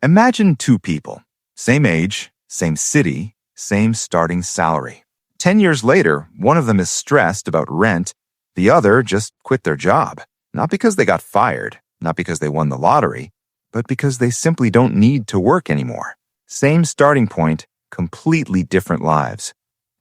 Imagine two people, same age, same city, same starting salary. 10 years later, one of them is stressed about rent, the other just quit their job. Not because they got fired, not because they won the lottery, but because they simply don't need to work anymore. Same starting point, completely different lives.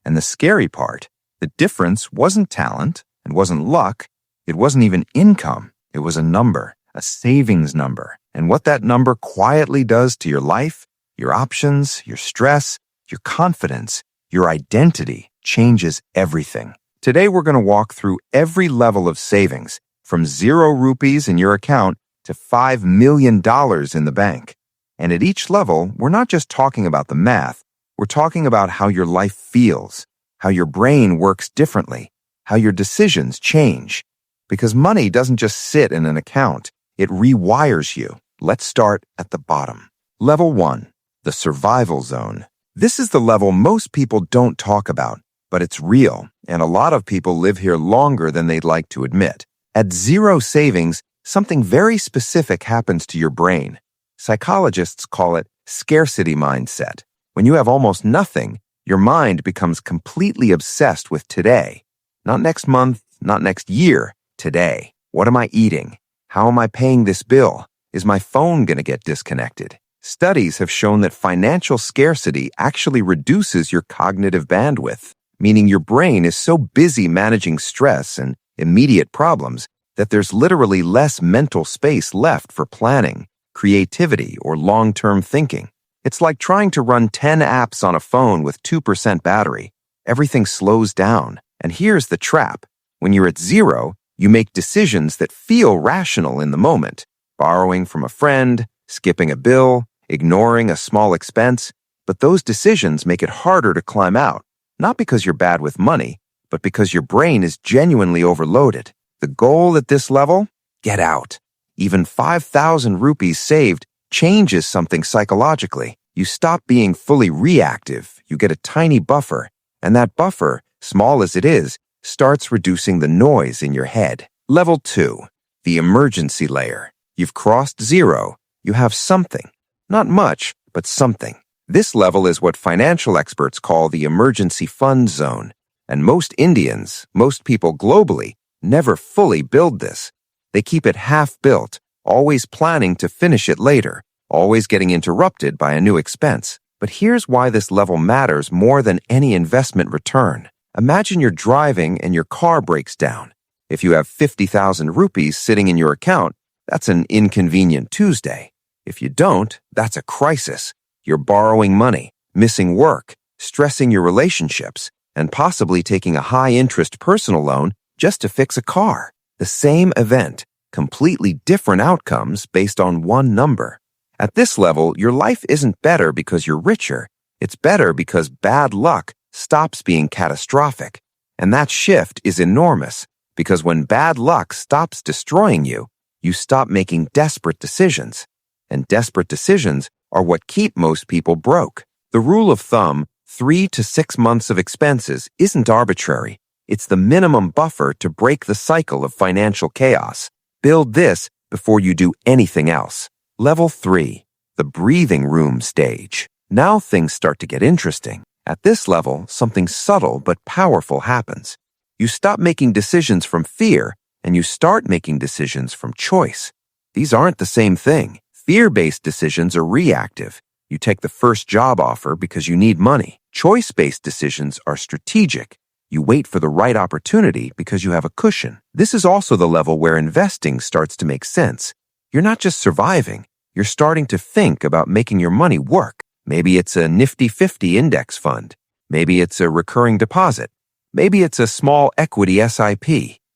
And the scary part, the difference wasn't talent and wasn't luck, it wasn't even income. It was a number, a savings number. And what that number quietly does to your life, your options, your stress, your confidence, your identity changes everything. Today we're going to walk through every level of savings, from 0 rupees in your account to $5 million in the bank. And at each level, we're not just talking about the math, we're talking about how your life feels, how your brain works differently, how your decisions change. Because money doesn't just sit in an account, it rewires you. Let's start at the bottom. Level 1, the survival zone. This is the level most people don't talk about, but it's real, and a lot of people live here longer than they'd like to admit. At 0 savings, something very specific happens to your brain. Psychologists call it scarcity mindset. When you have almost nothing, your mind becomes completely obsessed with today. Not next month, not next year, today. What am I eating? How am I paying this bill? Is my phone going to get disconnected? Studies have shown that financial scarcity actually reduces your cognitive bandwidth, meaning your brain is so busy managing stress and immediate problems that there's literally less mental space left for planning, creativity, or long-term thinking. It's like trying to run 10 apps on a phone with 2% battery. Everything slows down. And here's the trap. When you're at 0, you make decisions that feel rational in the moment. Borrowing from a friend, skipping a bill, ignoring a small expense. But those decisions make it harder to climb out. Not because you're bad with money, but because your brain is genuinely overloaded. The goal at this level? Get out. Even 5,000 rupees saved changes something psychologically. You stop being fully reactive, you get a tiny buffer, and that buffer, small as it is, starts reducing the noise in your head. Level 2, the emergency layer. You've crossed 0, you have something. Not much, but something. This level is what financial experts call the emergency fund zone. And most Indians, most people globally, never fully build this. They keep it half-built, always planning to finish it later, always getting interrupted by a new expense. But here's why this level matters more than any investment return. Imagine you're driving and your car breaks down. If you have 50,000 rupees sitting in your account, that's an inconvenient Tuesday. If you don't, that's a crisis. You're borrowing money, missing work, stressing your relationships, and possibly taking a high-interest personal loan just to fix a car. The same event, completely different outcomes based on one number. At this level, your life isn't better because you're richer. It's better because bad luck stops being catastrophic. And that shift is enormous, because when bad luck stops destroying you, you stop making desperate decisions. And desperate decisions are what keep most people broke. The rule of thumb, 3 to 6 months of expenses, isn't arbitrary. It's the minimum buffer to break the cycle of financial chaos. Build this before you do anything else. Level 3, the breathing room stage. Now things start to get interesting. At this level, something subtle but powerful happens. You stop making decisions from fear, and you start making decisions from choice. These aren't the same thing. Fear-based decisions are reactive. You take the first job offer because you need money. Choice-based decisions are strategic. You wait for the right opportunity because you have a cushion. This is also the level where investing starts to make sense. You're not just surviving. You're starting to think about making your money work. Maybe it's a Nifty 50 index fund. Maybe it's a recurring deposit. Maybe it's a small equity SIP.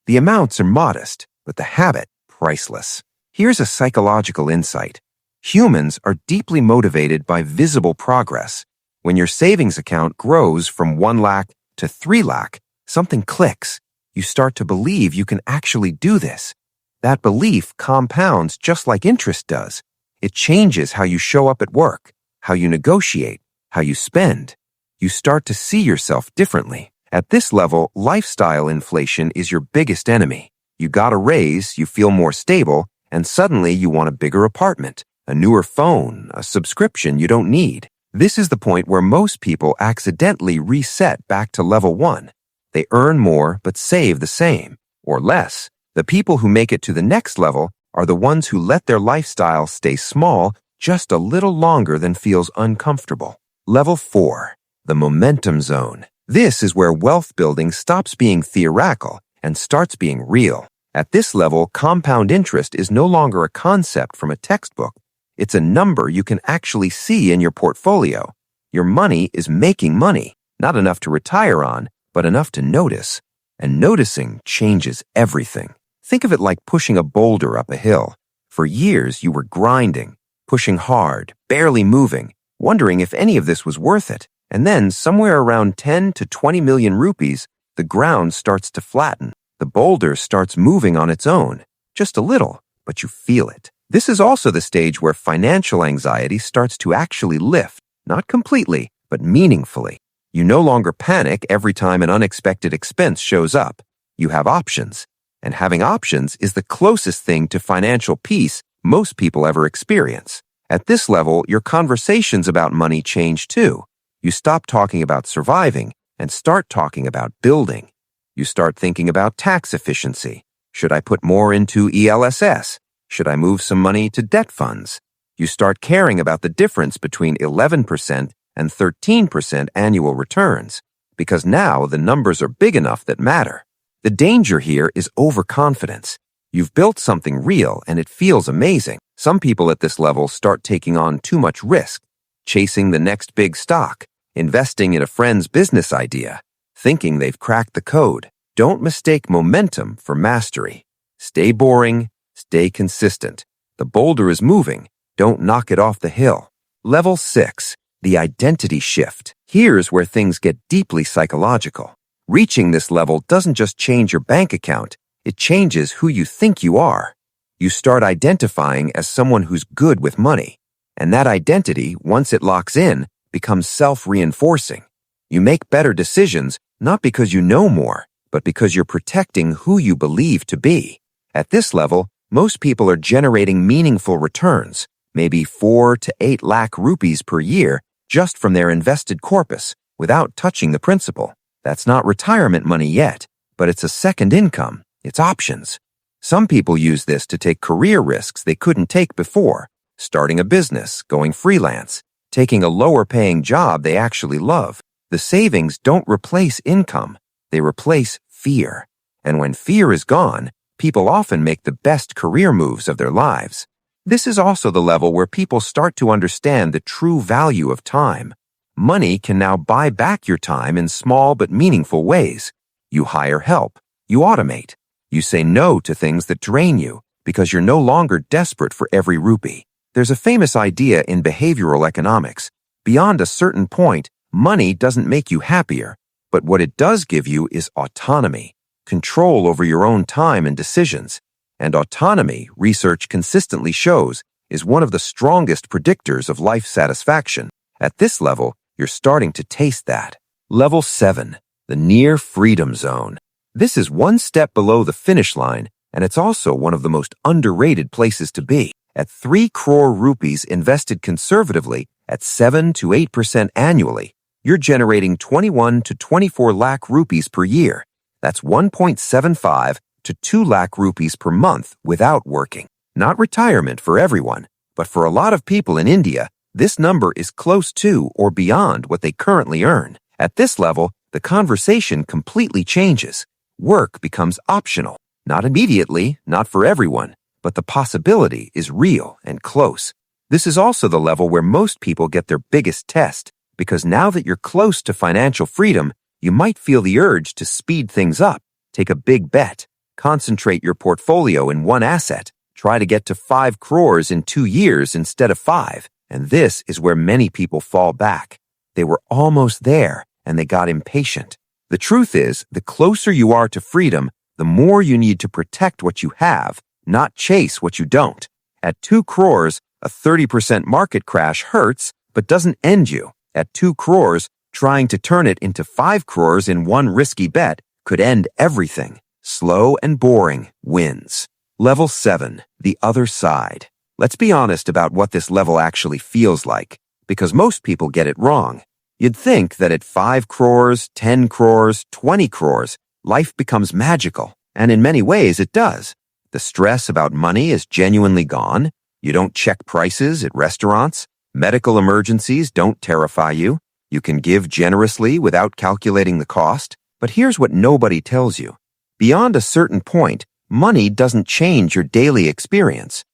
The amounts are modest, but the habit, priceless. Here's a psychological insight. Humans are deeply motivated by visible progress. When your savings account grows from 1 lakh to 3 lakh, something clicks. You start to believe you can actually do this. That belief compounds just like interest does. It changes how you show up at work, how you negotiate, how you spend. You start to see yourself differently. At this level, lifestyle inflation is your biggest enemy. You got a raise, you feel more stable, and suddenly you want a bigger apartment, a newer phone, a subscription you don't need. This is the point where most people accidentally reset back to level 1. They earn more but save the same, or less. The people who make it to the next level are the ones who let their lifestyle stay small just a little longer than feels uncomfortable. Level 4. The momentum zone. This is where wealth building stops being theoretical and starts being real. At this level, compound interest is no longer a concept from a textbook. It's a number you can actually see in your portfolio. Your money is making money, not enough to retire on, but enough to notice. And noticing changes everything. Think of it like pushing a boulder up a hill. For years, you were grinding, pushing hard, barely moving, wondering if any of this was worth it. And then, somewhere around 10 to 20 million rupees, the ground starts to flatten. The boulder starts moving on its own. Just a little, but you feel it. This is also the stage where financial anxiety starts to actually lift, not completely, but meaningfully. You no longer panic every time an unexpected expense shows up. You have options. And having options is the closest thing to financial peace most people ever experience. At this level, your conversations about money change too. You stop talking about surviving and start talking about building. You start thinking about tax efficiency. Should I put more into ELSS? Should I move some money to debt funds? You start caring about the difference between 11% and 13% annual returns, because now the numbers are big enough that matter. The danger here is overconfidence. You've built something real and it feels amazing. Some people at this level start taking on too much risk, chasing the next big stock, investing in a friend's business idea, thinking they've cracked the code. Don't mistake momentum for mastery. Stay boring, stay consistent. The boulder is moving. Don't knock it off the hill. Level 6. The identity shift. Here's where things get deeply psychological. Reaching this level doesn't just change your bank account, it changes who you think you are. You start identifying as someone who's good with money. And that identity, once it locks in, becomes self-reinforcing. You make better decisions not because you know more, but because you're protecting who you believe to be. At this level, most people are generating meaningful returns, maybe 4 to 8 lakh rupees per year, just from their invested corpus, without touching the principal. That's not retirement money yet, but it's a second income. It's options. Some people use this to take career risks they couldn't take before, starting a business, going freelance, taking a lower-paying job they actually love. The savings don't replace income. They replace fear. And when fear is gone, people often make the best career moves of their lives. This is also the level where people start to understand the true value of time. Money can now buy back your time in small but meaningful ways. You hire help. You automate. You say no to things that drain you because you're no longer desperate for every rupee. There's a famous idea in behavioral economics. Beyond a certain point, money doesn't make you happier, but what it does give you is autonomy, control over your own time and decisions. And autonomy, research consistently shows, is one of the strongest predictors of life satisfaction. At this level, you're starting to taste that. Level 7, the near freedom zone. This is one step below the finish line, and it's also one of the most underrated places to be. At 3 crore rupees invested conservatively at 7 to 8% annually, you're generating 21 to 24 lakh rupees per year. That's 1.75 to 2 lakh rupees per month without working. Not retirement for everyone, but for a lot of people in India, this number is close to or beyond what they currently earn. At this level, the conversation completely changes. Work becomes optional. Not immediately, not for everyone, but the possibility is real and close. This is also the level where most people get their biggest test, because now that you're close to financial freedom, you might feel the urge to speed things up, take a big bet, concentrate your portfolio in one asset, try to get to 5 crores in 2 years instead of 5. And this is where many people fall back. They were almost there, and they got impatient. The truth is, the closer you are to freedom, the more you need to protect what you have, not chase what you don't. At 2 crores, a 30% market crash hurts, but doesn't end you. At 2 crores, trying to turn it into 5 crores in one risky bet could end everything. Slow and boring wins. Level 7, the other side. Let's be honest about what this level actually feels like, because most people get it wrong. You'd think that at 5 crores, 10 crores, 20 crores, life becomes magical, and in many ways it does. The stress about money is genuinely gone. You don't check prices at restaurants. Medical emergencies don't terrify you. You can give generously without calculating the cost. But here's what nobody tells you. Beyond a certain point, money doesn't change your daily experience.